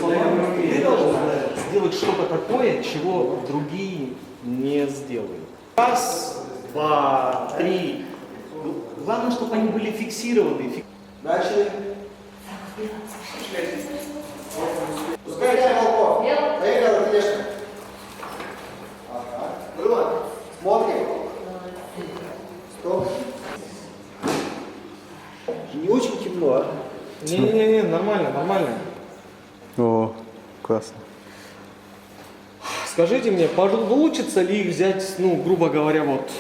Ты должна сделать что-то такое, чего другие не сделают. Раз, два, три. Главное, чтобы они были фиксированы. Начали. Пускайте волков. Поехали, конечно. Ага. Было? Смотрим. Стоп. Не очень тепло, а? Не-не-не, нормально, нормально. О, классно. Скажите мне, получится ли их взять, ну, грубо говоря, вот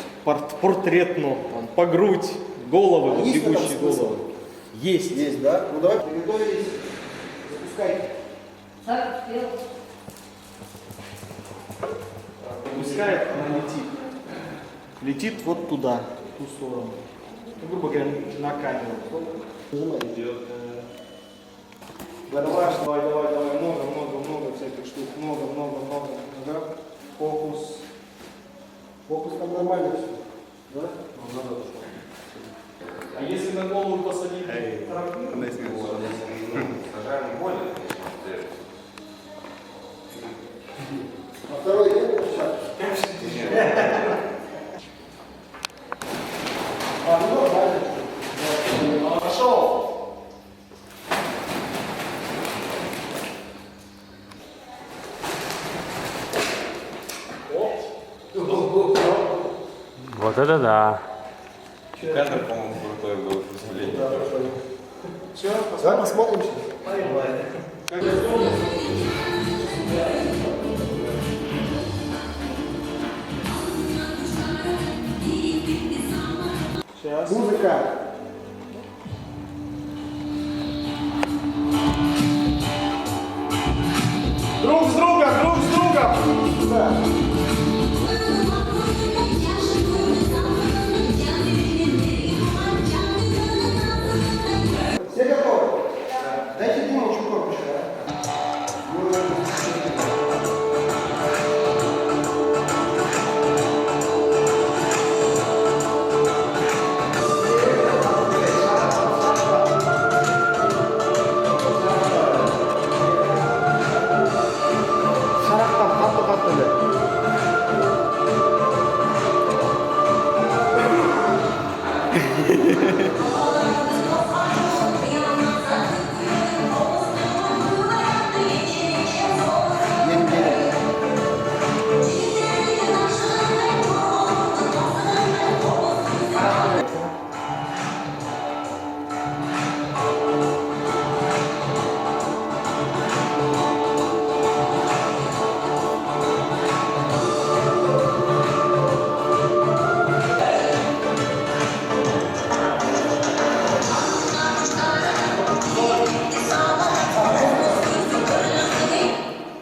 портретно, там, по грудь, головы, вот, бегущие головы? Есть. Есть, да? Ну давай, приготовились. Запускайте. Так, сделал. Пускай она летит. Летит вот туда, в ту сторону. Ну, грубо говоря, на камеру. Нажимай. Давай, много всяких штук, много. Ага. Фокус. Фокус там нормально все. Да? А если на голову посадить? А второй нет? А, ну нормально. Пошел! Вот это да. Кадр, по-моему, крутой был, к сожалению. Все, Давай посмотрим сейчас. Сейчас. Музыка. Друг с другом! Да. Все готовы? Да. Дайте Диму чуть корпуше, Шарақтан қатты.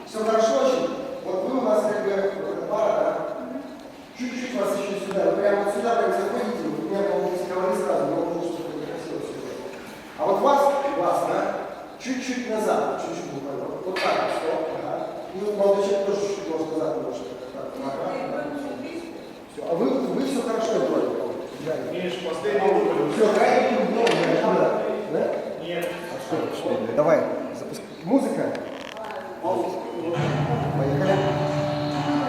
Все хорошо очень. Вот вы у нас как бы вот эта пара, да? Чуть-чуть вас еще сюда. Вы прямо вот сюда прям заходите. Вы меня, по-моему, говорили сразу, но может что-то некрасиво все. А вот вас, да? Чуть-чуть назад, чуть-чуть буквально. Вот так вот, стоп. Ага. Ну, молодой человек тоже чуть-чуть может назад немножко. Ага. Все. А вы все хорошо делаете. Видишь, последний. Все, крайне много, да? Нет. Давай, запускай. Музыка. Поехали.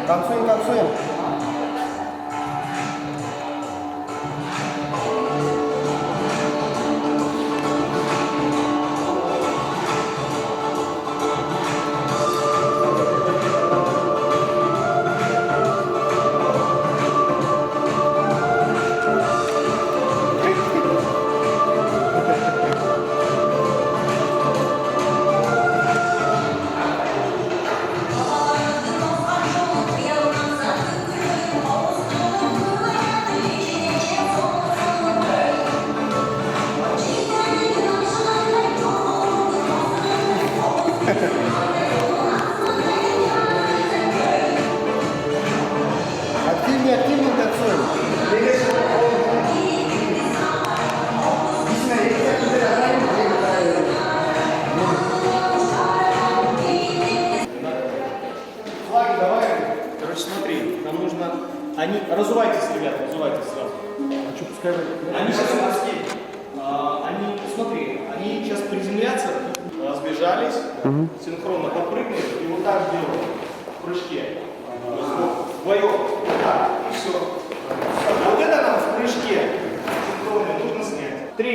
Танцуем. Активнее танцуем. Флаги давай. Короче, смотри, нам нужно... Разувайтесь, ребята, разувайтесь сразу. А что, пускай... Они сейчас смотри, они сейчас приземлятся. разбежались, синхронно подпрыгнули и вот так делаем в прыжке. Вдвоем. Вот так. И все. Вот это нам в прыжке синхронно нужно снять. 3.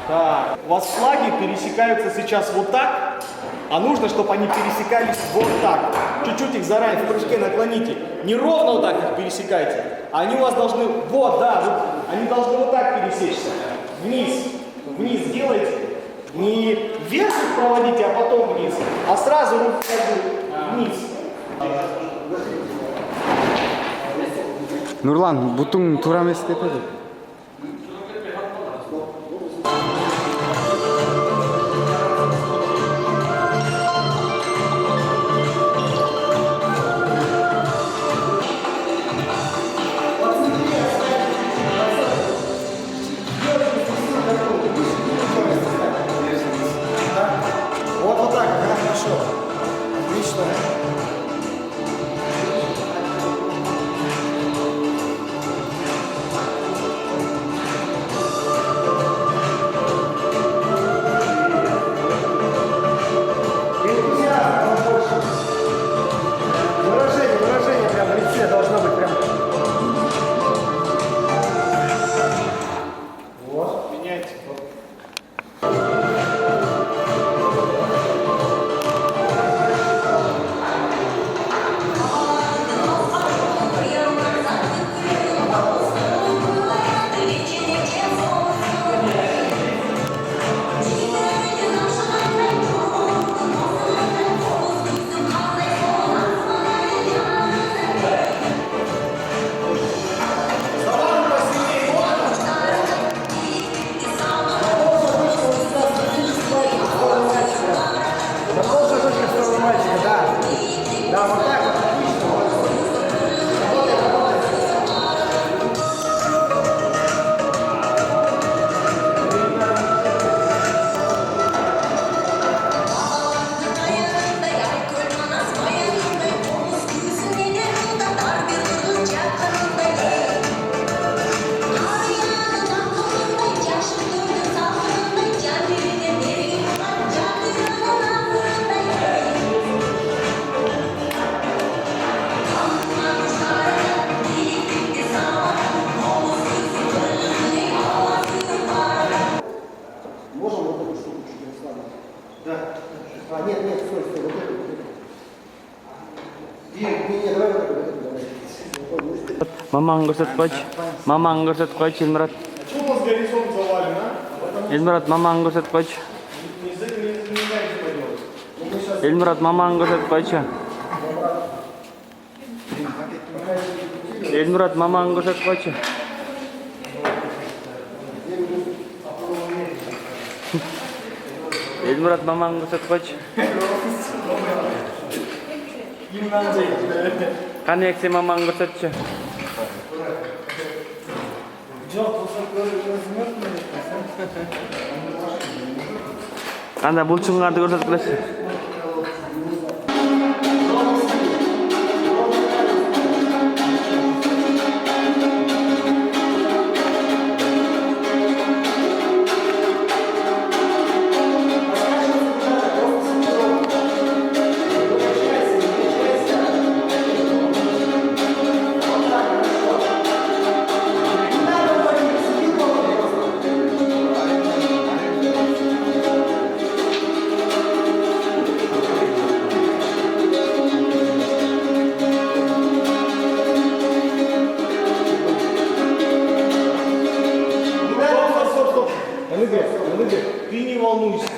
Так. У вас флаги пересекаются сейчас вот так, а нужно, чтобы они пересекались вот так. Чуть-чуть их заранее в прыжке наклоните. Не ровно вот так их пересекайте, а они у вас должны, вот, да, вот, они должны вот так пересечься. Вниз. Вниз делайте. Не вверх их проводите, а потом вниз, а сразу руки вниз. Нурлан, бутуң тура емес деп еді. Вот так, хорошо. Отлично. Выражение прям в лице должно быть прям. Вот. Меняйте. Похоже точно второго мальчика, да. Да, вот так вот, отлично. Работай, работай. Можем вот эту штуку чуть расслабить? Да. А, нет, стой, вот эту. Не, давай вот эту, давай. Мамаң көрсеткоч. Мамаң көрсеткоч, Эльмурат. Чего у вас горизонт завален, а? Эльмурат, мамаң көрсеткоч. Не знаете, что делать. Эльмурат, мамаң көрсеткоч. Эльмурат, мамаң көрсеткоч. Эльмурат, мамаң көрсеткоч. Қане ексе мамаң көрсетші. Қандай бұлшығыңарды көрсетіп келесің?